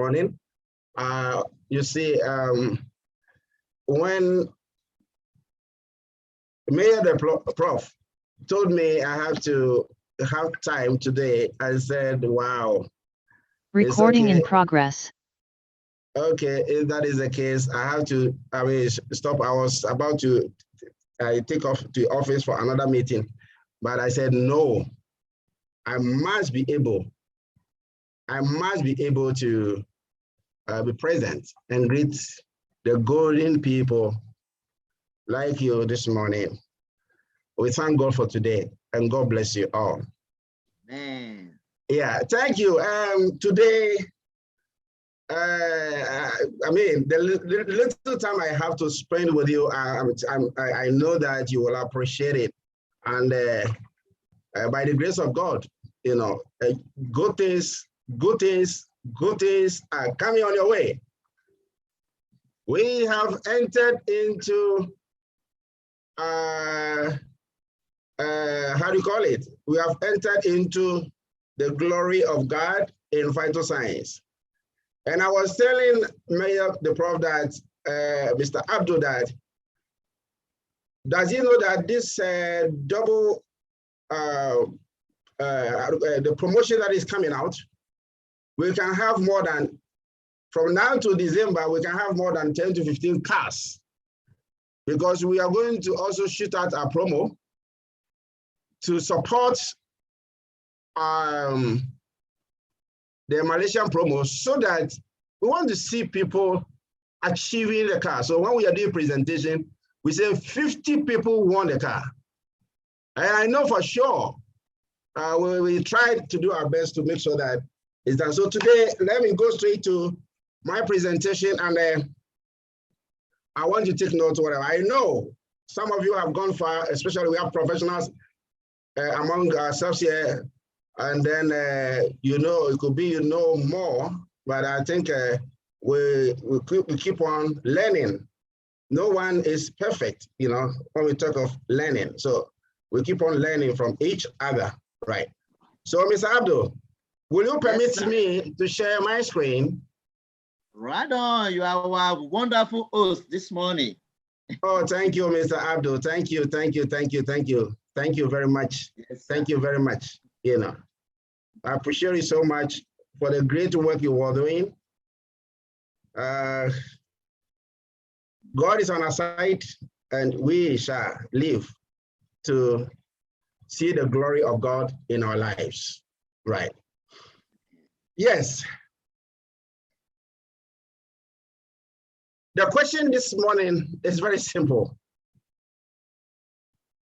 morning. You see, when Mayor the Prof told me I have to have time today, I said, wow. Recording okay. in progress. Okay, if that is the case, I have to, stop. I was about to take off to office for another meeting, but I said, no, I must be able to be present and greet the golden people like you this morning. We thank God for today, and God bless you all. Amen. Yeah, thank you. Today, the little time I have to spend with you, I know that you will appreciate it, and by the grace of God, you know, good things are coming on your way. We have entered into how do you call it? We have entered into the glory of God in phytoscience. And I was telling Mayor the Prof that Mr. Abdul that does he know that this double the promotion that is coming out, we can have more than, from now to December, we can have more than 10 to 15 cars, because we are going to also shoot out a promo to support the Malaysian promo, so that we want to see people achieving the car. So when we are doing presentation, we say 50 people won the car. And I know for sure, we try to do our best to make sure that it's done. So today, let me go straight to my presentation, and I want you to take note of whatever. I know some of you have gone far, especially we have professionals among ourselves here, and then you know, it could be you know more, but I think we keep on learning. No one is perfect, you know, when we talk of learning. So we keep on learning from each other, right? So Mr. Abdul, will you permit me to share my screen? Right on, you are our wonderful host this morning. Oh, thank you, Mr. Abdul. Thank you. Thank you very much. Yes, thank you very much. You know, I appreciate you so much for the great work you are doing. God is on our side, and we shall live to see the glory of God in our lives, right? Yes. The question this morning is very simple.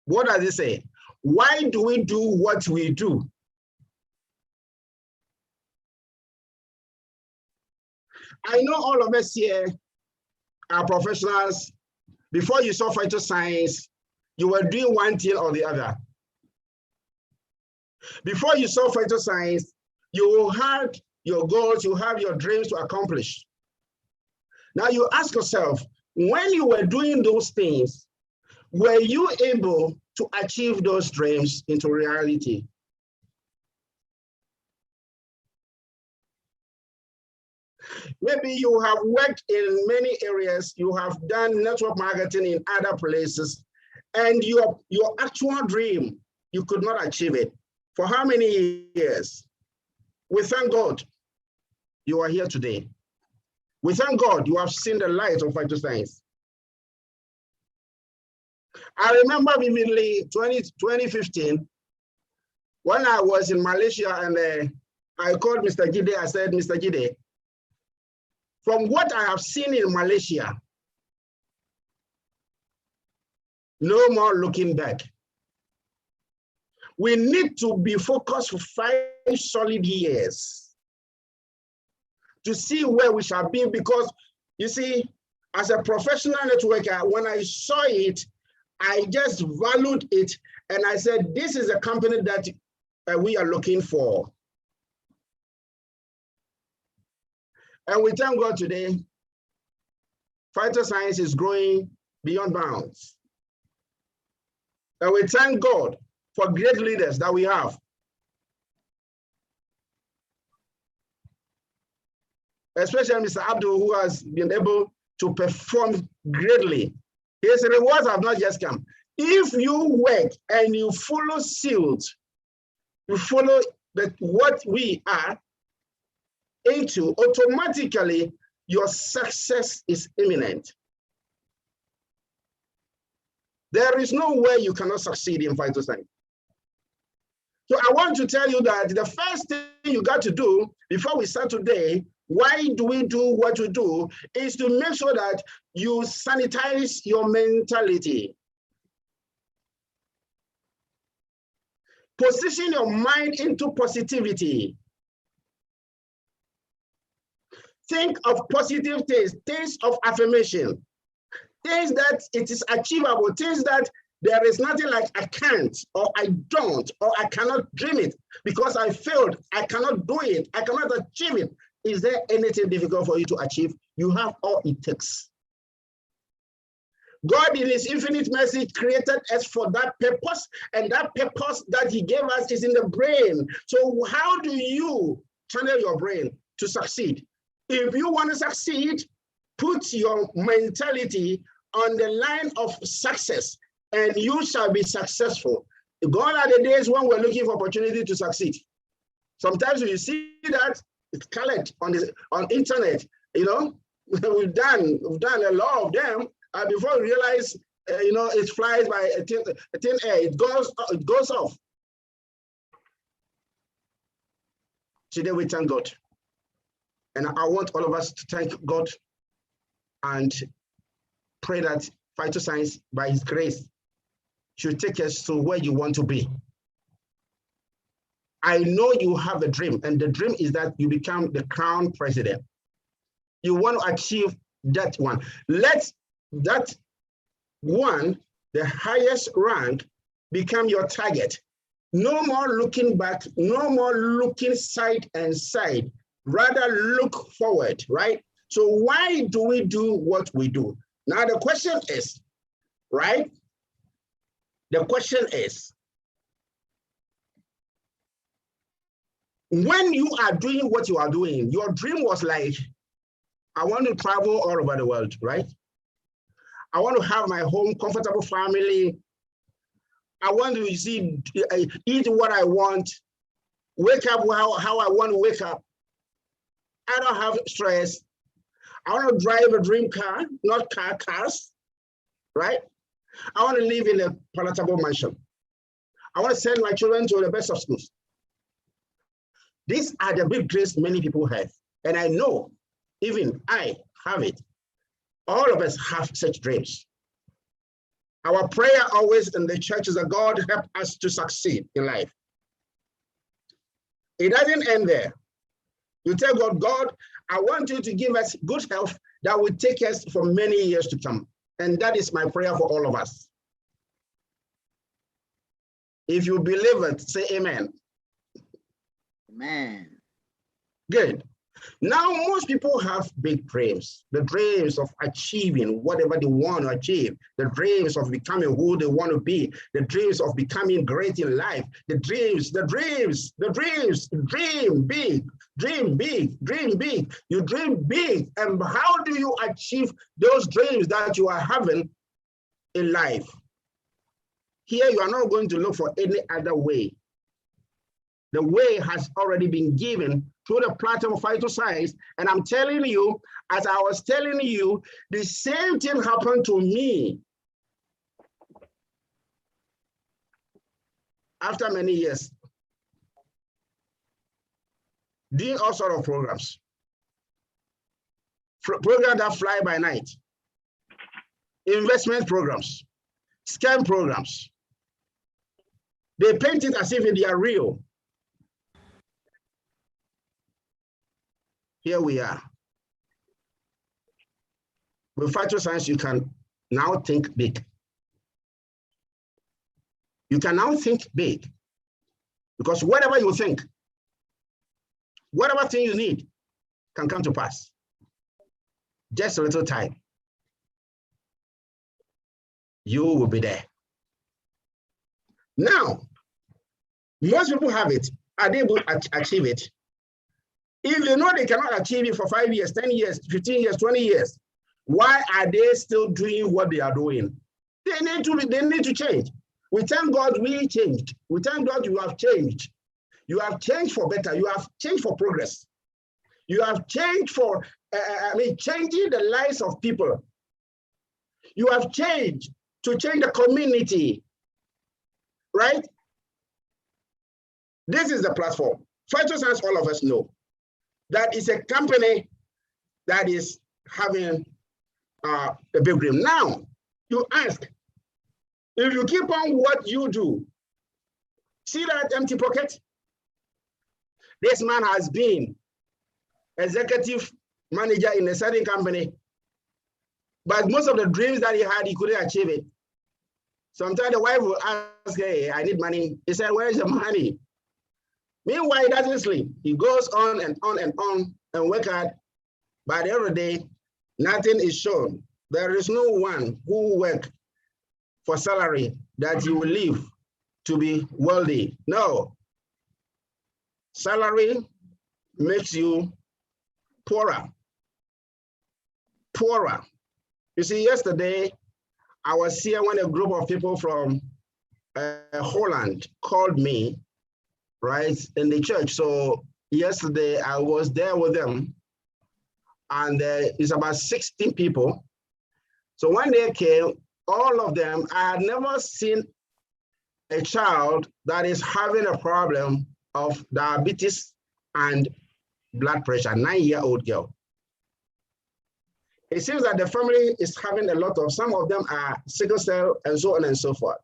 What does it say? Why do we do what we do? I know all of us here are professionals. Before you saw phytoscience, you were doing one thing or the other. Before you saw phytoscience, you had your goals, you have your dreams to accomplish. Now you ask yourself, when you were doing those things, were you able to achieve those dreams into reality? Maybe you have worked in many areas, you have done network marketing in other places, and your actual dream, you could not achieve it. For how many years? We thank God you are here today. We thank God you have seen the light of phytoscience. I remember vividly 2015, when I was in Malaysia, and I called Mr. Gide. I said, Mr. Gide, from what I have seen in Malaysia, no more looking back. We need to be focused for 5 solid years to see where we shall be, because you see, as a professional networker, when I saw it, I just valued it, and I said, this is a company that we are looking for. And we thank God today, phytoscience is growing beyond bounds. And we thank God for great leaders that we have. especially Mr. Abdul, who has been able to perform greatly. His rewards have not just come. If you work and you follow suit, you follow what we are into, automatically your success is imminent. There is no way you cannot succeed in phytoscience. So I want to tell you that the first thing you got to do before we start today, why do we do what we do, is to make sure that you sanitize your mentality. Position your mind into positivity. Think of positive things, things of affirmation, things that it is achievable, things that there is nothing like I can't, or I don't, or I cannot dream it because I failed, I cannot do it, I cannot achieve it. Is there anything difficult for you to achieve? You have all it takes. God in his infinite mercy created us for that purpose, and that purpose that he gave us is in the brain. So how do you channel your brain to succeed? If you want to succeed, put your mentality on the line of success, and you shall be successful. Gone are the days when we're looking for opportunity to succeed. Sometimes you see that it's colored on internet, you know, we've done a lot of them, and before you realize, you know, it flies by a thin air, it goes off. Today we thank God. And I want all of us to thank God and pray that phytoscience, by his grace, should take us to where you want to be. I know you have a dream, and the dream is that you become the crown president. You want to achieve that one. Let that one, the highest rank, become your target. No more looking back, no more looking side and side. Rather look forward, right? So why do we do what we do? Now the question is, right? The question is, when you are doing what you are doing, your dream was like, I want to travel all over the world, right? I want to have my home, comfortable family. I want to eat what I want, wake up how I want to wake up. I don't have stress. I want to drive a dream car, not cars, right? I want to live in a palatable mansion. I want to send my children to the best of schools. These are the big dreams many people have. And I know even I have it. All of us have such dreams. Our prayer always in the church is that God help us to succeed in life. It doesn't end there. You tell God, God, I want you to give us good health that will take us for many years to come. And that is my prayer for all of us. If you believe it, say amen. Amen. Good. Now, most people have big dreams, the dreams of achieving whatever they want to achieve, the dreams of becoming who they want to be, the dreams of becoming great in life, the dreams, dream big, dream big, dream big. You dream big. And how do you achieve those dreams that you are having in life? Here, you are not going to look for any other way. The way has already been given through the platform of phytoscience. And I'm telling you, as I was telling you, the same thing happened to me. After many years, doing all sorts of programs. Programs that fly by night, investment programs, scam programs. They paint it as if they are real. Here we are. With phytoscience, you can now think big. You can now think big because whatever you think, whatever thing you need can come to pass. Just a little time. You will be there. Now, most people have it. Are they able to achieve it? If they know they cannot achieve it for 5 years, 10 years, 15 years, 20 years, why are they still doing what they are doing? They need to change. We thank God we changed. We thank God you have changed. You have changed for better. You have changed for progress. You have changed for, changing the lives of people. You have changed to change the community, right? This is the platform. PHYTOSCIENCE, all of us know, that is a company that is having a big dream. Now, you ask, if you keep on what you do, see that empty pocket? This man has been executive manager in a certain company, but most of the dreams that he had, he couldn't achieve it. Sometimes the wife will ask, hey, I need money. He said, where is the money? Meanwhile, he doesn't sleep. He goes on and on and on and work hard. By the end of the day, nothing is shown. There is no one who work for salary that you will live to be wealthy. No. Salary makes you poorer. Poorer. You see, yesterday, I was here when a group of people from Holland called me, right, in the church. So yesterday, I was there with them, and it's about 16 people. So when they came, all of them, I had never seen a child that is having a problem of diabetes and blood pressure, 9-year-old girl. It seems that the family is having a lot of, some of them are sickle cell and so on and so forth.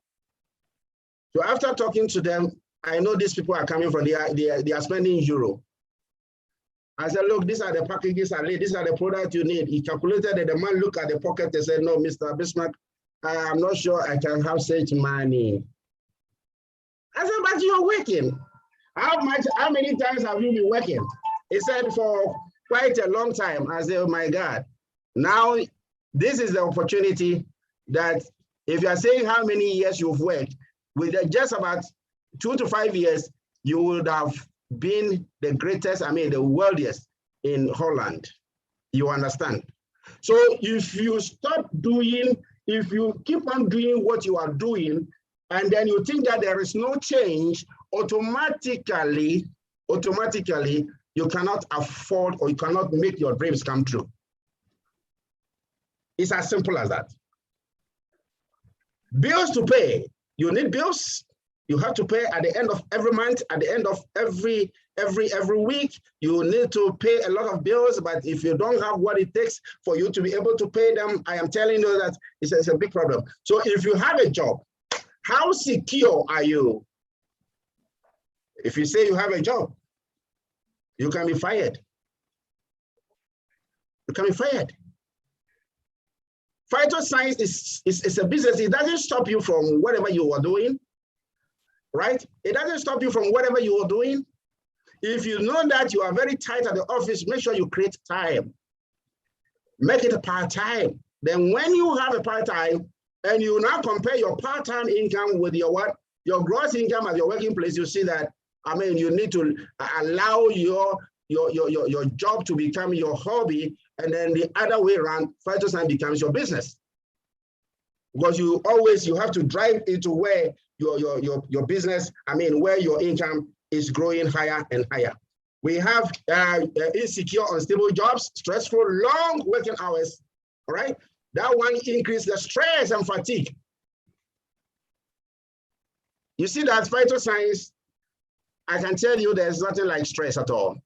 So after talking to them, I know these people are coming from, they are spending euro. I said, look, these are the packages, these are the products you need. He calculated that the man looked at the pocket and said, no, Mr. Bismark, I'm not sure I can have such money. I said, but you're working. How many times have you been working? He said, for quite a long time. I said, oh my God. Now, this is the opportunity that if you are saying how many years you've worked, with just about 2 to 5 years, you would have been the greatest, the wealthiest in Holland. You understand? So if you stop doing, if you keep on doing what you are doing, and then you think that there is no change, automatically, you cannot afford or you cannot make your dreams come true. It's as simple as that. Bills to pay. You need bills. You have to pay at the end of every month, at the end of every week. You need to pay a lot of bills, but if you don't have what it takes for you to be able to pay them, I am telling you that it's a big problem. So if you have a job, how secure are you? If you say you have a job, you can be fired. You can be fired. PHYTOSCIENCE is a business. It doesn't stop you from whatever you are doing, right? It doesn't stop you from whatever you are doing. If you know that you are very tight at the office, make sure you create time. Make it a part-time. Then when you have a part-time and you now compare your part-time income with your what? Your gross income at your working place, you see that, you need to allow your job to become your hobby, and then the other way around, PHYTOSCIENCE becomes your business. Because you have to drive into where your business, where your income is growing higher and higher. We have insecure, unstable jobs, stressful, long working hours, all right? That one increases the stress and fatigue. You see that PHYTOSCIENCE, I can tell you there's nothing like stress at all.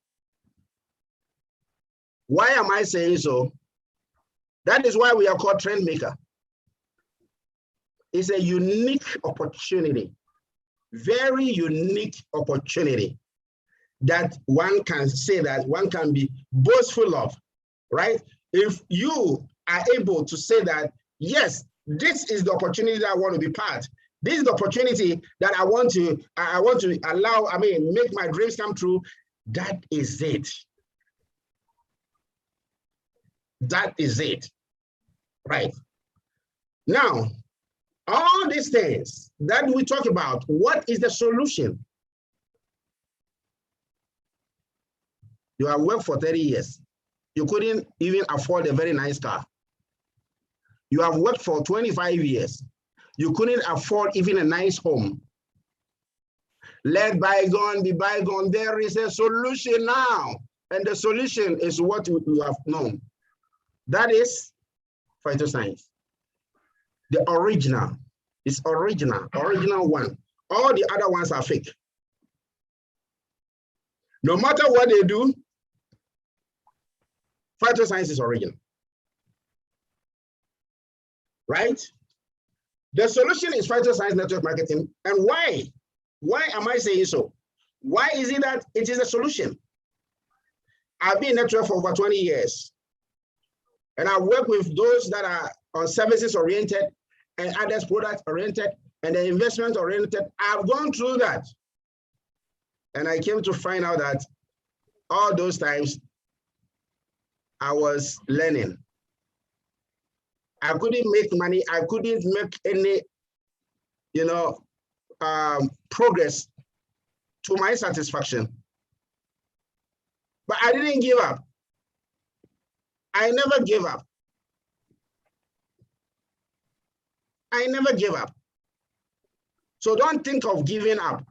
Why am I saying so? That is why we are called trend maker. It's a unique opportunity, very unique opportunity that one can say that one can be boastful of, right? If you are able to say that, yes, this is the opportunity that I want to be part. This is the opportunity that I want to allow, make my dreams come true. That is it. That is it, right? Now, all these things that we talk about, what is the solution? You have worked for 30 years. You couldn't even afford a very nice car. You have worked for 25 years. You couldn't afford even a nice home. Let bygone be bygone. There is a solution now. And the solution is what you have known. That is phytoscience. The original. It's original one. All the other ones are fake. No matter what they do, phytoscience is original. Right? The solution is phytoscience network marketing. And why? Why am I saying so? Why is it that it is a solution? I've been in network for over 20 years. And I work with those that are on services oriented and others product oriented and the investment oriented. I've gone through that. And I came to find out that all those times I was learning. I couldn't make money. I couldn't make any, progress to my satisfaction. But I didn't give up. I never gave up. I never gave up. So don't think of giving up,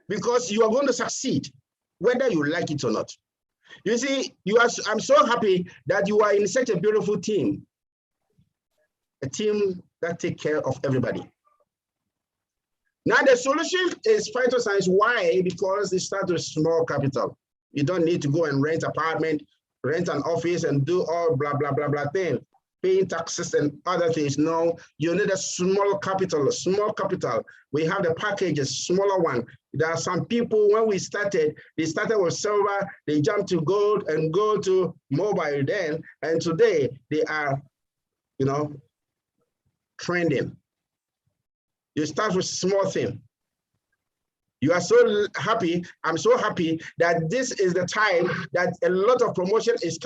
because you are going to succeed, whether you like it or not. You see, I'm so happy that you are in such a beautiful team, a team that takes care of everybody. Now, the solution is phytoscience. Why? Because it starts with small capital. You don't need to go and rent an apartment, rent an office, and do all blah, blah, blah, blah thing, paying taxes and other things. No, you need a small capital, We have the packages, smaller one. There are some people, when we started, they started with silver, they jumped to gold and go to mobile then, and today they are, trending. You start with small thing. You are so happy. I'm so happy that this is the time that a lot of promotion is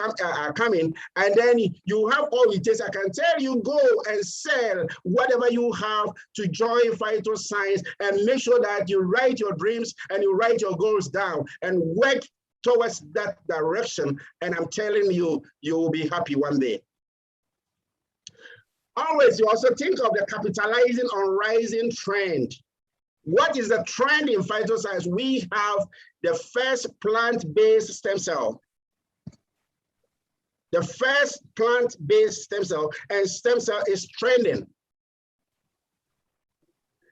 coming, and then you have all it takes. I can tell you, go and sell whatever you have to join phytoscience and make sure that you write your dreams and you write your goals down and work towards that direction. And I'm telling you, you will be happy one day. Always, you also think of the capitalizing on rising trend. What is the trend in phytoscience? We have the first plant-based stem cell. The first plant-based stem cell, and stem cell is trending.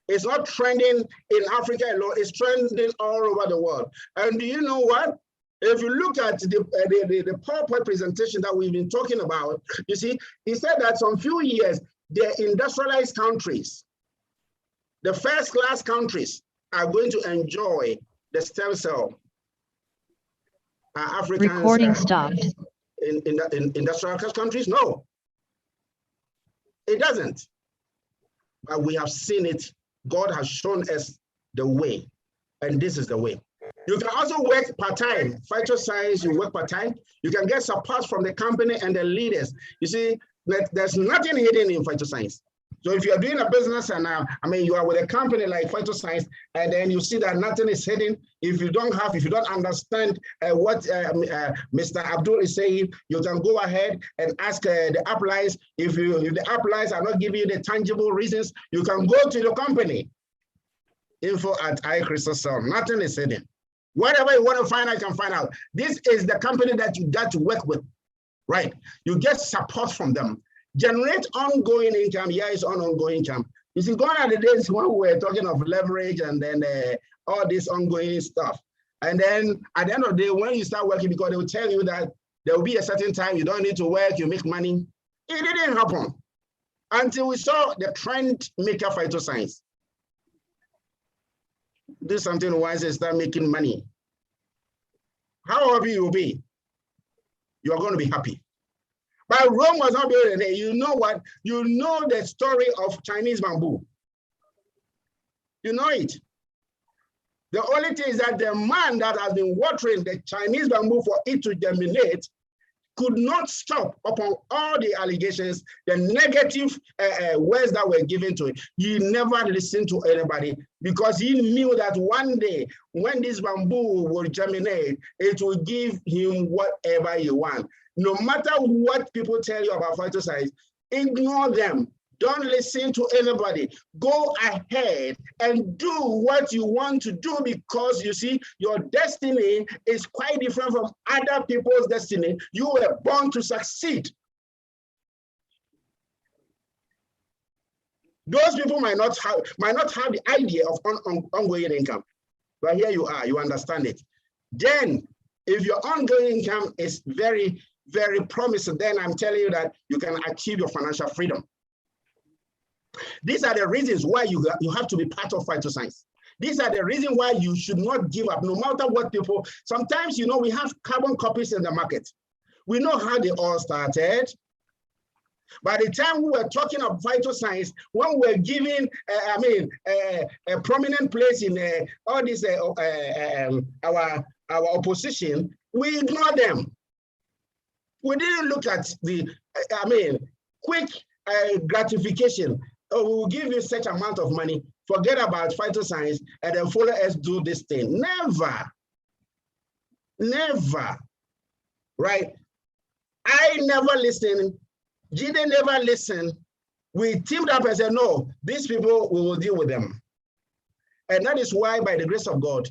It's not trending in Africa alone, it's trending all over the world. And do you know what? If you look at the PowerPoint presentation that we've been talking about, you see, he said that some few years, the industrialized countries, the first-class countries are going to enjoy the stem cell. Africans, recording stopped. In industrialized countries, no. It doesn't. But we have seen it. God has shown us the way, and this is the way. You can also work part-time. Phytoscience, you work part-time. You can get support from the company and the leaders. You see, there's nothing hidden in phytoscience. So if you're doing a business and you are with a company like phytoscience, and then you see that nothing is hidden, if you don't understand what Mr. Abdul is saying, you can go ahead and ask the uplines. If the uplines are not giving you the tangible reasons, you can go to the company. info@iCrystalCell. Nothing is hidden. Whatever you want to find out, you can find out. This is the company that you got to work with, right? You get support from them. Generate ongoing income. Yeah, it's on ongoing income. You see, gone are the days when we were talking of leverage and then all this ongoing stuff. And then at the end of the day, when you start working, because they will tell you that there will be a certain time you don't need to work, you make money. It didn't happen until we saw the trend maker phytoscience. Do something once and start making money. How happy you will be? You are going to be happy. But Rome was not built in a day. You know what? You know the story of Chinese bamboo. You know it. The only thing is that the man that has been watering the Chinese bamboo for it to germinate could not stop upon all the allegations, the negative words that were given to him. He never listened to anybody because he knew that one day when this bamboo will germinate, it will give him whatever he wants. No matter what people tell you about PHYTOSCIENCE, ignore them. Don't listen to anybody. Go ahead and do what you want to do, because you see, your destiny is quite different from other people's destiny. You were born to succeed. Those people might not have the idea of ongoing income, but here you are, you understand it. Then, if your ongoing income is very, very promising, then I'm telling you that you can achieve your financial freedom. These are the reasons why you have to be part of PHYTOSCIENCE. These are the reasons why you should not give up, no matter what people. Sometimes, you know, we have carbon copies in the market. We know how they all started. By the time we were talking of PHYTOSCIENCE, when we were giving, a prominent place in all this, our opposition, we ignored them. We didn't look at the, quick gratification. Oh, we will give you such amount of money, forget about PHYTOSCIENCE, and then follow us do this thing. Never, never, right? I never listened. Jide never listened. We teamed up and said, no, these people, we will deal with them. And that is why, by the grace of God,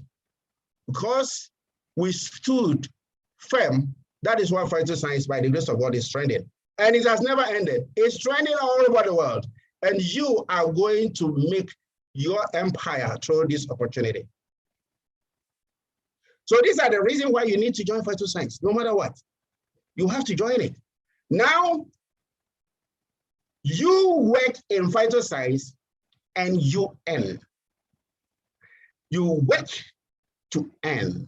because we stood firm, that is why PHYTOSCIENCE, by the grace of God, is trending. And it has never ended. It's trending all over the world. And you are going to make your empire through this opportunity. So these are the reasons why you need to join PHYTOSCIENCE, no matter what. You have to join it. Now, you work in PHYTOSCIENCE and you earn. You work to earn.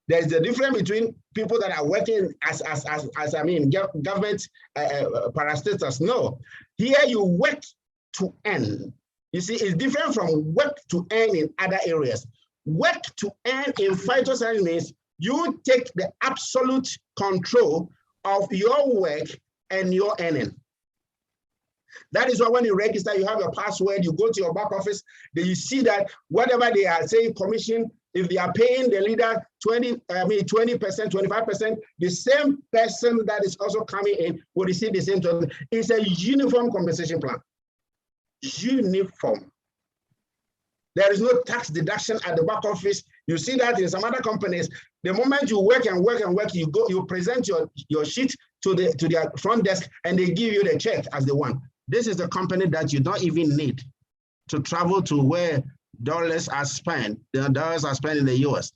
There's a difference between people that are working as government parastatals. No, here you work to earn. You see, it's different from work to earn in other areas. Work to earn in PHYTOSCIENCE means you take the absolute control of your work and your earning. That is why when you register, you have your password, you go to your back office, then you see that whatever they are saying, commission, if they are paying the leader 20%, 25%, the same person that is also coming in will receive the same. It's a uniform compensation plan. Uniform. There is no tax deduction at the back office. You see that in some other companies. The moment you work and work and work, you present your sheet to their front desk and they give you the check as the one. This is the company that you don't even need to travel to where dollars are spent. The dollars are spent in the US.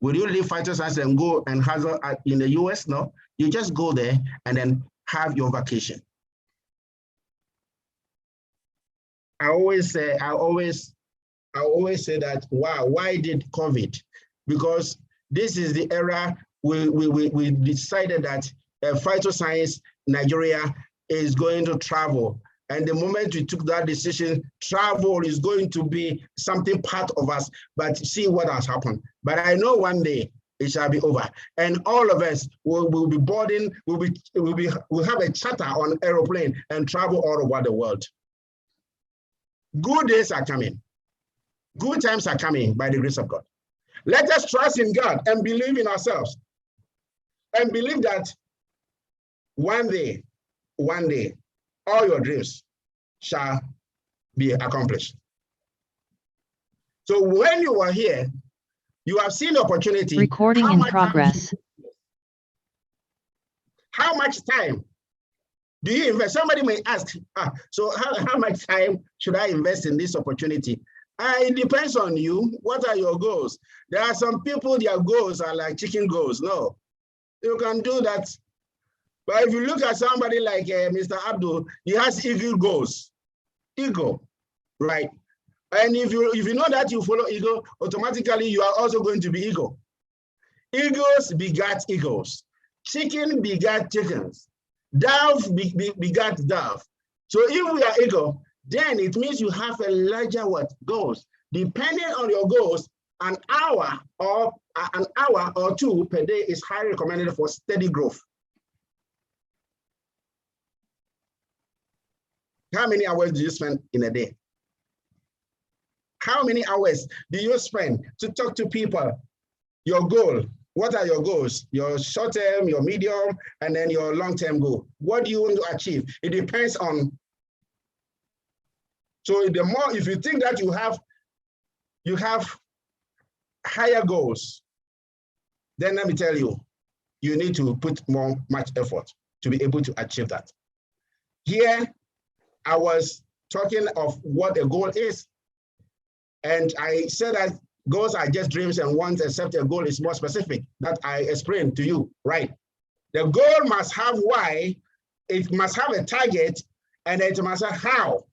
Will you leave PHYTOSCIENCE and go and hustle in the US? No, you just go there and then have your vacation. I always say that, wow, why did COVID? Because this is the era we decided that PHYTOSCIENCE Nigeria is going to travel. And the moment we took that decision, travel is going to be something part of us, but see what has happened. But I know one day it shall be over. And all of us will be boarding, we'll have a charter on aeroplane and travel all over the world. Good days are coming. Good times are coming by the grace of God. Let us trust in God and believe in ourselves. And believe that one day, all your dreams shall be accomplished. So when you are here, you have seen the opportunity. Recording in progress. How much time do you invest? Somebody may ask, so how much time should I invest in this opportunity? It depends on you. What are your goals? There are some people, their goals are like chicken goals. No, you can do that. But if you look at somebody like Mr. Abdul, he has eagle goals. Eagle, right? And if you know that you follow eagle, automatically you are also going to be eagle. Eagles begat eagles. Chicken begat chickens. Dove begat dove. So if we are eagle, then it means you have a larger goals. Depending on your goals, an hour or 2 per day is highly recommended for steady growth. How many hours do you spend in a day? How many hours do you spend to talk to people? Your goal. What are your goals? Your short-term, your medium, and then your long-term goal. What do you want to achieve? It depends on. So the more, if you think that you have higher goals, then let me tell you, you need to put much effort to be able to achieve that. Here, I was talking of what a goal is. And I said that goals are just dreams and wants, except a goal is more specific, that I explained to you, right? The goal must have why, it must have a target, and it must have how.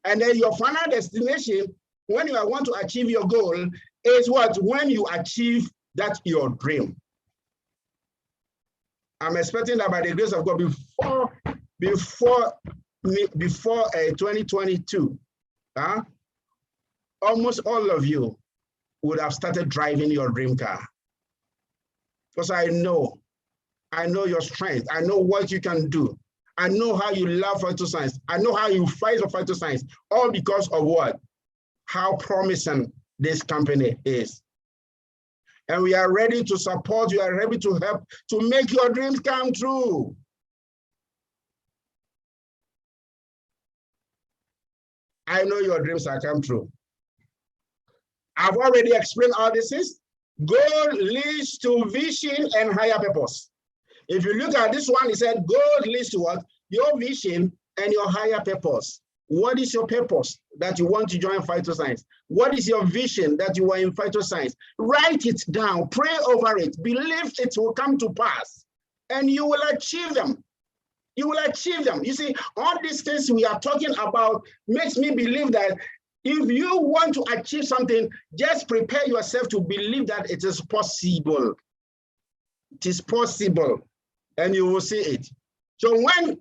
And then your final destination, when you want to achieve your goal, is what? When you achieve that your dream. I'm expecting that by the grace of God, before 2022, almost all of you would have started driving your dream car. Because I know your strength. I know what you can do. I know how you love PHYTOSCIENCE. I know how you fight for PHYTOSCIENCE, all because of what? How promising this company is. And we are ready to support you, are ready to help to make your dreams come true. I know your dreams are come true. I've already explained all this is. Goal leads to vision and higher purpose. If you look at this one, it said goal leads to what? Your vision and your higher purpose. What is your purpose that you want to join PHYTOSCIENCE? What is your vision that you are in PHYTOSCIENCE? Write it down, pray over it, believe it will come to pass, and you will achieve them. You will achieve them. You see, all these things we are talking about makes me believe that if you want to achieve something, just prepare yourself to believe that it is possible. It is possible, and you will see it. So when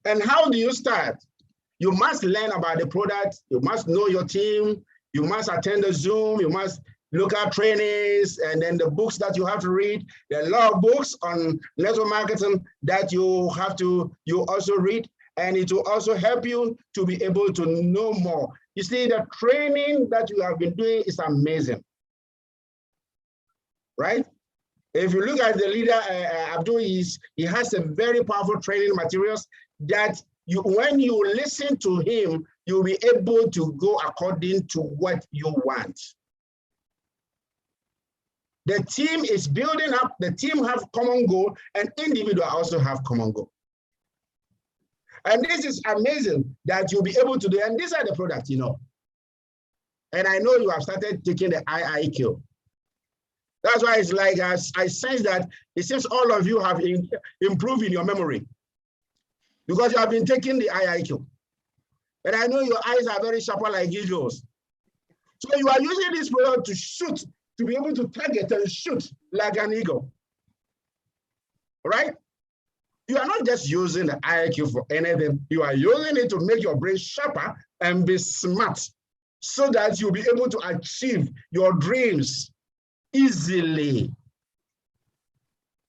and how do you start? You must learn about the product. You must know your team. You must attend the Zoom. You must look at trainings and then the books that you have to read. There are a lot of books on network marketing that you also read, and it will also help you to be able to know more. You see, the training that you have been doing is amazing, right? If you look at the leader, Abdul, he has a very powerful training materials that when you listen to him, you'll be able to go according to what you want. The team is building up, the team have common goal, and individual also have common goal. And this is amazing that you'll be able to do, and these are the products, you know. And I know you have started taking the IIQ. That's why it's like, I sense that it seems all of you have improved in your memory, because you have been taking the IIQ. And I know your eyes are very sharp like usual. So you are using this product to shoot, to be able to target and shoot like an eagle, right? You are not just using the IIQ for anything. You are using it to make your brain sharper and be smart so that you'll be able to achieve your dreams easily.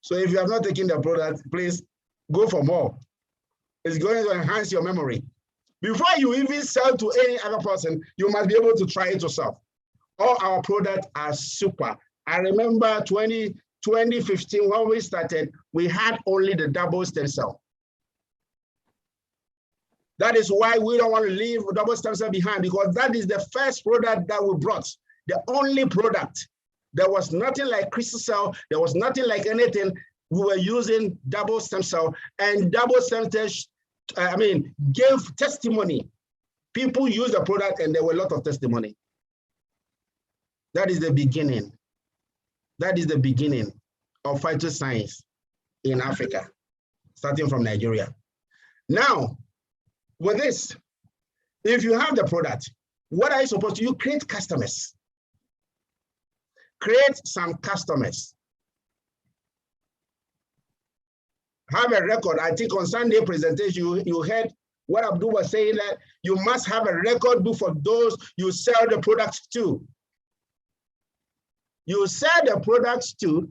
So if you have not taken the product, please go for more. It's going to enhance your memory. Before you even sell to any other person, you must be able to try it yourself. All our products are super. I remember 2015, when we started, we had only the double stem cell. That is why we don't want to leave double stem cell behind, because that is the first product that we brought, the only product. There was nothing like crystal cell. There was nothing like anything. We were using double stem cell, and double stem cell, gave testimony. People used the product and there were a lot of testimony. That is the beginning. That is the beginning of PHYTOSCIENCE in Africa, starting from Nigeria. Now, with this, if you have the product, what are you supposed to do? You create customers. Create some customers. Have a record. I think on Sunday presentation, you heard what Abdul was saying, that you must have a record book for those you sell the products to. you sell the products to,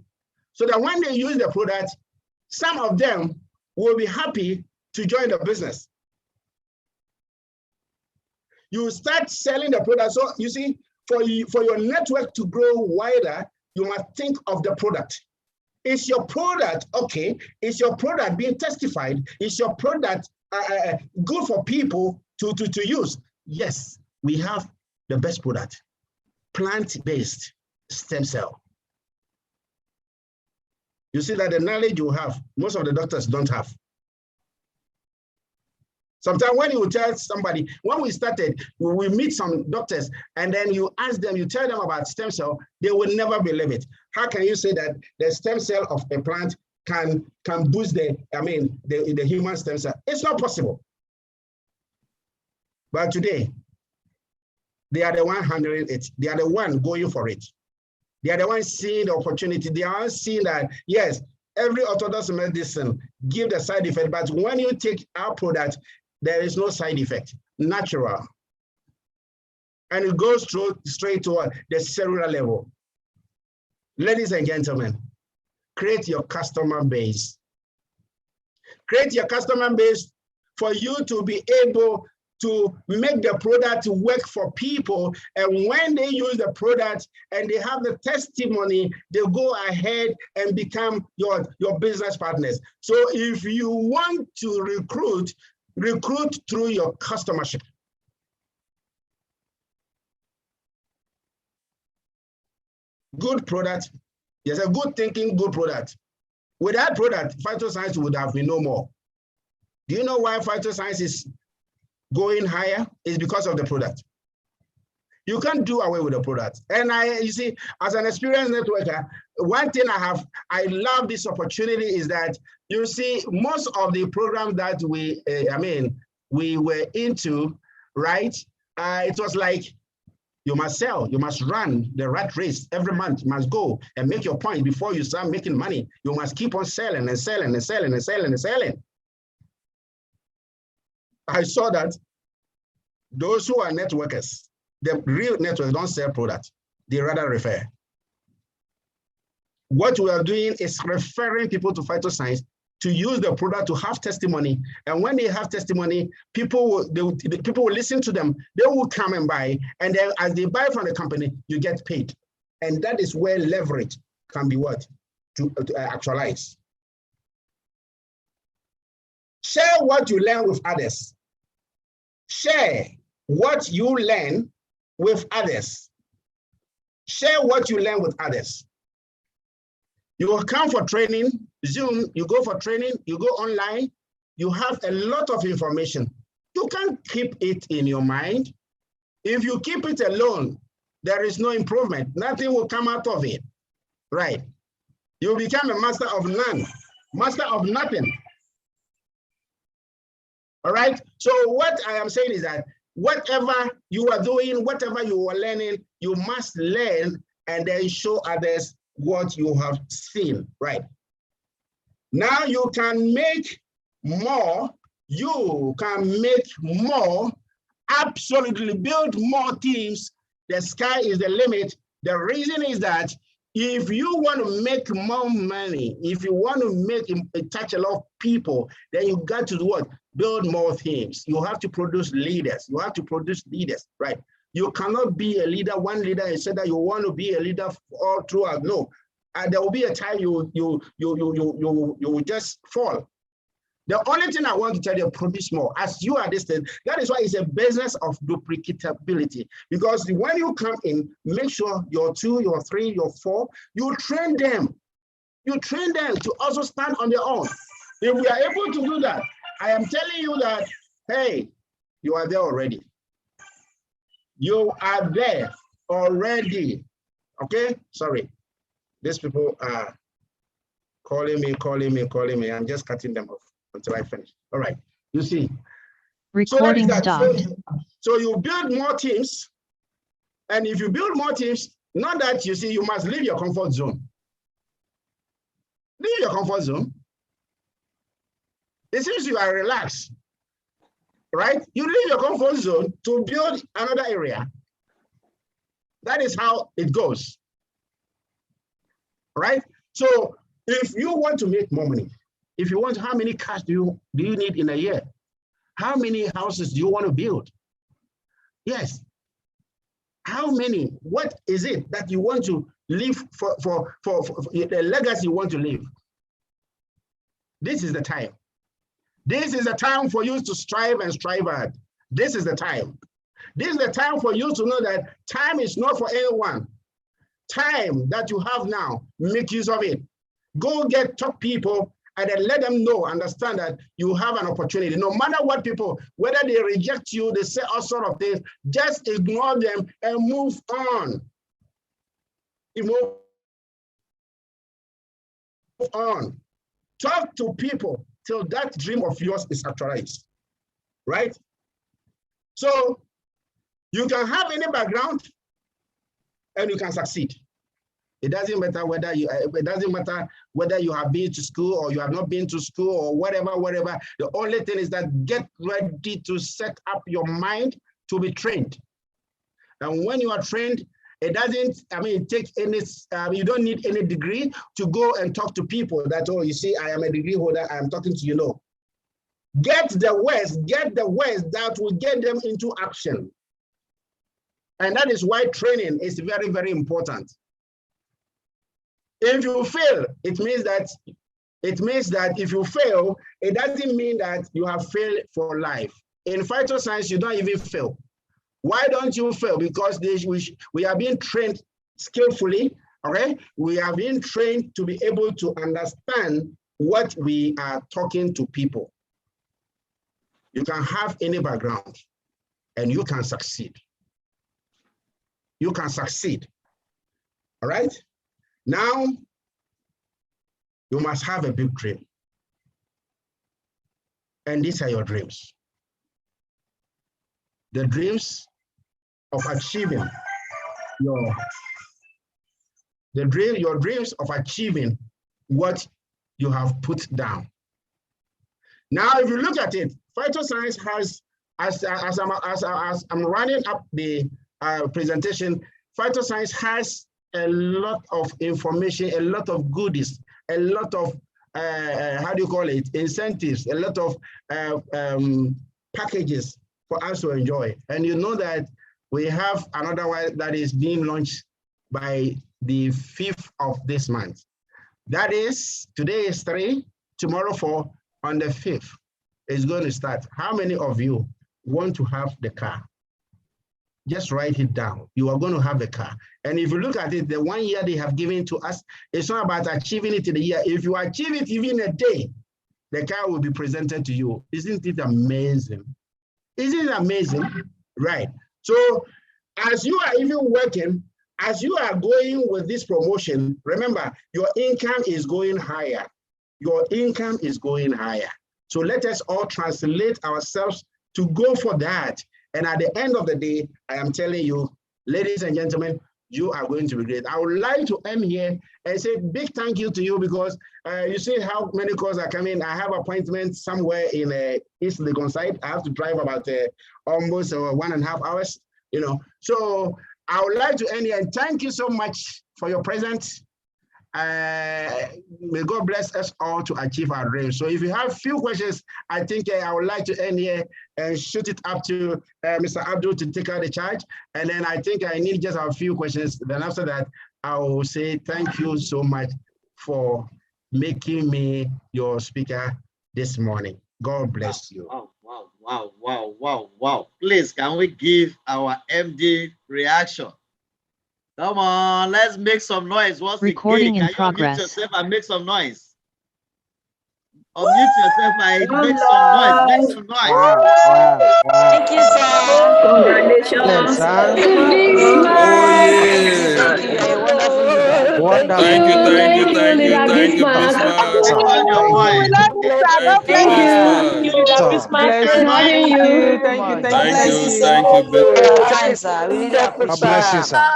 so that when they use the product, some of them will be happy to join the business. You start selling the product. So you see, for your network to grow wider, you must think of the product. Is your product okay? Is your product being testified? Is your product good for people to use? Yes, we have the best product, plant-based stem cell. You see that the knowledge you have, most of the doctors don't have. Sometimes when you tell somebody, when we started, we meet some doctors and then you ask them, you tell them about stem cell, they will never believe it. How can you say that the stem cell of a plant can boost the human stem cell? It's not possible. But today, they are the one handling it. They are the one going for it. They are the ones seeing the opportunity. They are seeing that, yes, every orthodox medicine gives the side effect, but when you take our product, there is no side effect, natural. And it goes straight to the cellular level. Ladies and gentlemen, create your customer base. Create your customer base for you to be able to make the product work for people. And when they use the product and they have the testimony, they go ahead and become your business partners. So if you want to recruit through your customership. Good product. Yes, a good thinking, good product. With that product, PHYTOSCIENCE would have been no more. Do you know why PHYTOSCIENCE is going higher? It's because of the product. You can't do away with the product. And you see, as an experienced networker, one thing I love this opportunity is that, you see, most of the programs that we were into, right? It was like, you must sell, you must run the rat race every month, you must go and make your point before you start making money. You must keep on selling and selling and selling and selling and selling. I saw that those who are networkers, the real networks don't sell products, they rather refer. What we are doing is referring people to PHYTOSCIENCE to use the product to have testimony. And when they have testimony, people will listen to them, they will come and buy. And then as they buy from the company, you get paid. And that is where leverage can be what? To actualize. Share what you learn with others. Share what you learn with others. Share what you learn with others. You will come for training, Zoom, you go for training, you go online, you have a lot of information. You can't keep it in your mind. If you keep it alone, there is no improvement. Nothing will come out of it, right? You become a master of none, master of nothing. All right, so what I am saying is that whatever you are doing, whatever you are learning, you must learn and then show others what you have seen, right? Now you can make more, absolutely build more teams. The sky is the limit. The reason is that if you want to make more money, if you want to touch a lot of people, then you got to do what? Build more teams. You have to produce leaders. You have to produce leaders, right? You cannot be a leader, one leader, and say that you want to be a leader all throughout. No, there will be a time you will just fall. The only thing I want to tell you, produce more. As you are this thing, that is why it's a business of duplicatability. Because when you come in, make sure your 2, your 3, your 4, you train them. You train them to also stand on their own. If we are able to do that, I am telling you that, hey, you are there already. You are there already. Okay, sorry. These people are calling me. I'm just cutting them off until I finish. All right, you see. Recording stopped. So you build more teams. And if you build more teams, not that you see, you must leave your comfort zone. Leave your comfort zone. It seems you are relaxed, right? You leave your comfort zone to build another area. That is how it goes. right? So if you want to make more money, if you want, how many cars do you need in a year? How many houses do you want to build? Yes. How many? What is it that you want to leave for the legacy you want to leave? This is the time. This is the time for you to strive and strive hard. This is the time. This is the time for you to know that time is not for anyone. Time that you have now, make use of it. Go get top people and then let them know, understand that you have an opportunity. No matter what people, whether they reject you, they say all sort of things, just ignore them and move on. Move on. Talk to people till that dream of yours is actualized, right? So you can have any background and you can succeed. It doesn't matter whether you have been to school or you have not been to school or whatever. The only thing is that get ready to set up your mind to be trained. And when you are trained, it doesn't, take any, you don't need any degree to go and talk to people that, oh, you see, I am a degree holder, I am talking to you. No. Get the words that will get them into action. And that is why training is very, very important. If you fail, it means that if you fail, it doesn't mean that you have failed for life. In phytoscience, you don't even fail. Why don't you fail? Because we are being trained skillfully, okay? We are being trained to be able to understand what we are talking to people. You can have any background and you can succeed. You can succeed, all right? Now, you must have a big dream. And these are your dreams. The dreams of achieving your dreams of achieving what you have put down. Now, if you look at it, phytoscience has, as I'm running up the presentation, phytoscience has a lot of information, a lot of goodies, a lot of, incentives, a lot of packages for us to enjoy. And you know that we have another one that is being launched by the 5th of this month. That is, today is 3, tomorrow 4, on the 5th, it's going to start. How many of you want to have the car? Just write it down. You are going to have a car. And if you look at it, the 1 year they have given to us, it's not about achieving it in a year. If you achieve it even a day, the car will be presented to you. Isn't it amazing? Isn't it amazing? Right. So as you are even working, as you are going with this promotion, remember, your income is going higher. Your income is going higher. So let us all translate ourselves to go for that. And at the end of the day, I am telling you, ladies and gentlemen, you are going to be great. I would like to end here and say big thank you to you because you see how many calls are coming. I have appointments somewhere in East Legon side. I have to drive about almost 1.5 hours, you know. So I would like to end here and thank you so much for your presence. May God bless us all to achieve our dreams. So if you have few questions, I think I would like to end here and shoot it up to Mr. Abdul to take out the charge. And then I think I need just a few questions. Then after that, I will say thank you so much for making me your speaker this morning. God bless you. Wow. Please, can we give our MD reaction? Come on, let's make some noise. Once Recording again, in progress. Unmute yourself and make some noise. Unmute yourself and make some noise. Make some noise. Wow. Thank you, sir. Yes, Congratulations. sir. Wonderful. Thank you, Bismark. On your point. Thank you. Pleasure having you. Thank you. Time, sir. We really appreciate God bless you, sir.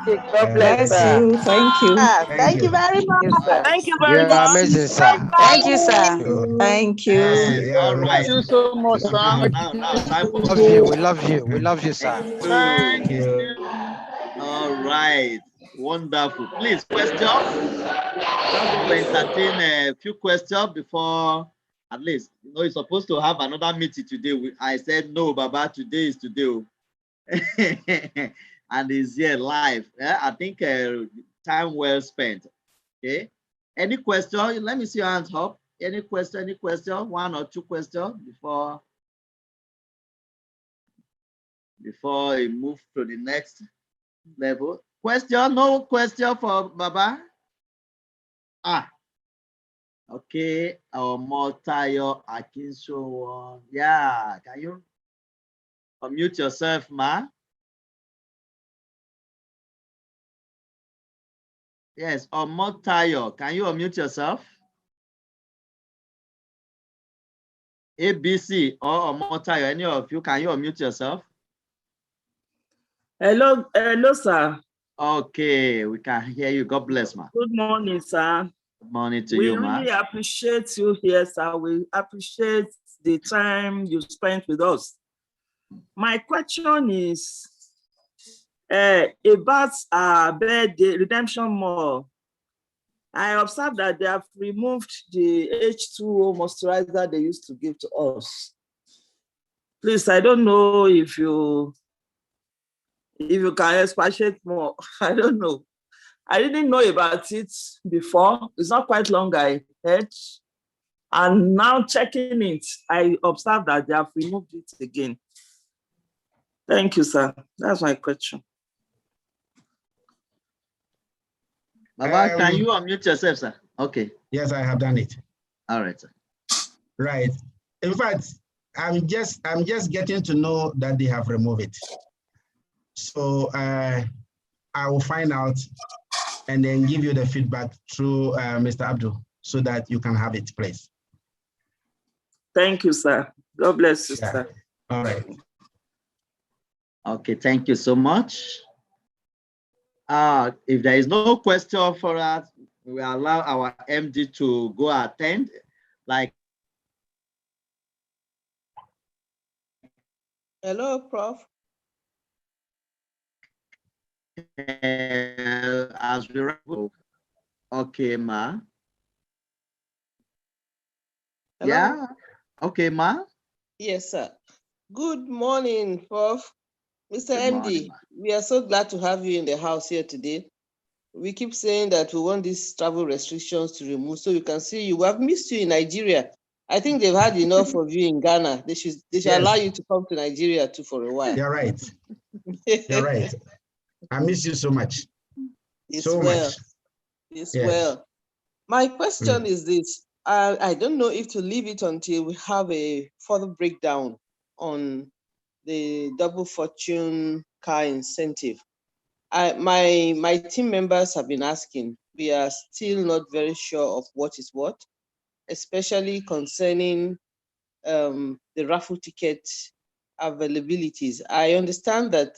God bless you. Thank you. Thank you very much. Thank you You're very much. amazing, sir. Thank you, sir. Thank you. All right. Thank you so much, sir. Now, time for We love you. We love you, sir. All right. Wonderful. Please, question. Just to entertain a few questions before, at least, you know, you're supposed to have another meeting today. I said, no, Baba, today is today. And it's here live. Yeah, I think time well spent. Okay. Any question? Let me see your hands up. Any question? Any question? One or two questions before we move to the next level. Question? No question for Baba? Ah. Okay. Motayo Akinso. Yeah. Can you unmute yourself, ma? Yes. Motayo. Can you unmute yourself? ABC or Motayo, any of you, can you unmute yourself? Hello, hello, sir. Okay, we can hear you. God bless, ma. Good morning, sir. Good morning to we you, ma. We really appreciate you here, sir. We appreciate the time you spent with us. My question is about the redemption mall. I observed that they have removed the H2O moisturizer they used to give to us. Please, I don't know if you can expatiate more. I don't know. I didn't know about it before. It's not quite long I heard. And now checking it, I observed that they have removed it again. Thank you, sir. That's my question. Baba, can you unmute yourself, sir? Okay. Yes, I have done it. All right, sir. Right. In fact, I'm just getting to know that they have removed it. So I will find out and then give you the feedback through Mr. Abdul so that you can have it, please. Thank you, sir. God bless you, Yeah. sir. All right. Okay, thank you so much. If there is no question for us, we allow our MD to go attend. Like, Hello, Prof. As we wrap up. Okay, ma. Hello? Yeah. Okay, ma. Yes, sir. Good morning, Prof. Mr. Good morning, MD, ma. we are so glad to have you in the house here today. We keep saying that we want these travel restrictions to remove so we can see you. We have missed you in Nigeria. I think they've had enough of you in Ghana. They should allow you to come to Nigeria too for a while. You're right. You're right. I miss you so much. It's so well. much. It's Yes. well. My question is this. I don't know if to leave it until we have a further breakdown on the double fortune car incentive. My team members have been asking. We are still not very sure of what is what, especially concerning the raffle ticket availabilities. I understand that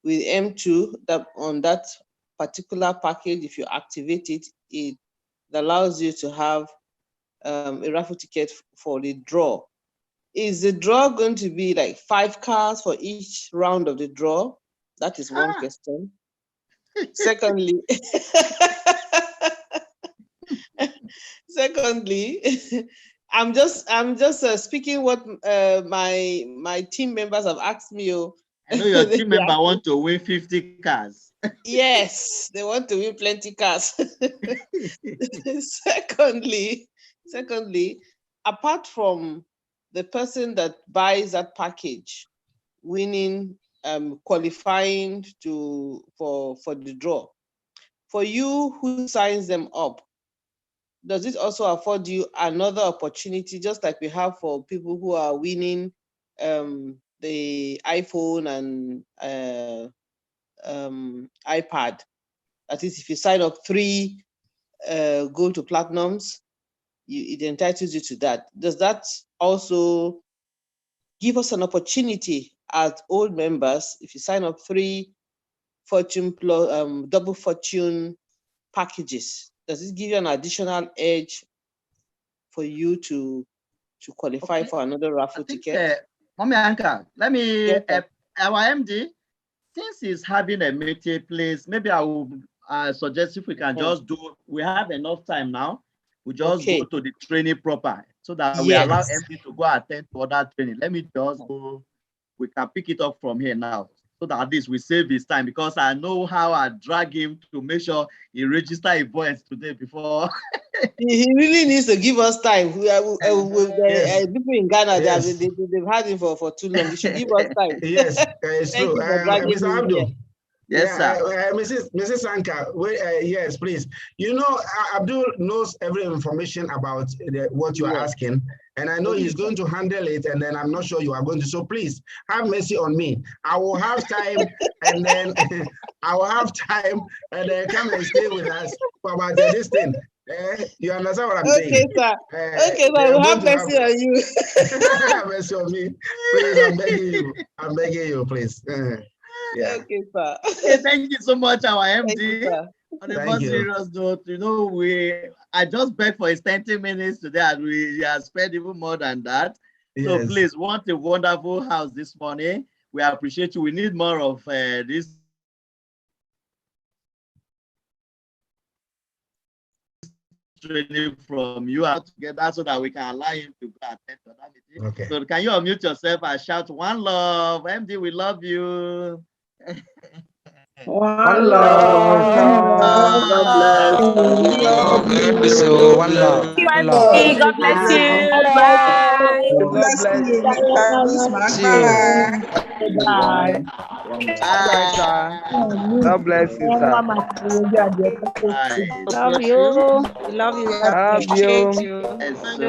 with M2, that on that particular package, if you activate it, it allows you to have a raffle ticket for the draw. Is the draw going to be like 5 cars for each round of the draw? That is one question. Secondly, I'm just speaking what my team members have asked me. I know your team member want to win 50 cars. Yes, they want to win plenty cars. Secondly, apart from the person that buys that package winning, qualifying for the draw, for you who signs them up, does it also afford you another opportunity, just like we have for people who are winning the iPhone and iPad? That is, if you sign up 3 gold to platinums, it entitles you to that. Does that also give us an opportunity as old members, if you sign up 3 fortune plus double fortune packages, does it give you an additional edge for you to qualify for another raffle ticket? Mommy Anka, let me Yes, our MD, since he's having a meeting, please, maybe I will I suggest if we can just do, we have enough time now. We just Okay. go to the training proper so that we Yes. allow MD to go attend to other training. Let me just go, we can pick it up from here now so that at least we save his time, because I know how I drag him to make sure he register a voice today before. He really needs to give us time. Yes. People in Ghana, Yes. they've had him for too long. He should give us time. Yes, it's Thank true. you for dragging Mr. him here. Abdul. Yes, Yeah, sir. Mrs. Sanka, yes, please. You know, Abdul knows every information about what you are Yes. asking, and I know he's going to handle it, and then I'm not sure you are going to. So please have mercy on me. I will have time, and then I will have time, and then come and stay with us for about this thing. You understand what I'm saying? Okay, sir. Okay, they sir. are We'll going have to have mercy on you. mercy on me. Please, I'm begging you. I'm begging you, please. Yeah. Okay, sir. Okay, thank you so much, our Thank you, MD. sir. On a Thank more you. serious note, you know, I just begged for his 30 minutes today, and we have spent even more than that. So Yes. please, what a wonderful house this morning. We appreciate you. We need more of this training from you out together so that we can allow him to go attend to that meeting. Okay. So can you unmute yourself and shout one love? MD, we love you. One love, love. God bless you. One love. One love. God bless you. Bye. God bless you. Bismark. Bye. Bye. Bye, sir. God bless you, sir. Bye. Love you. We love you. We Love appreciate you. you. Yes, so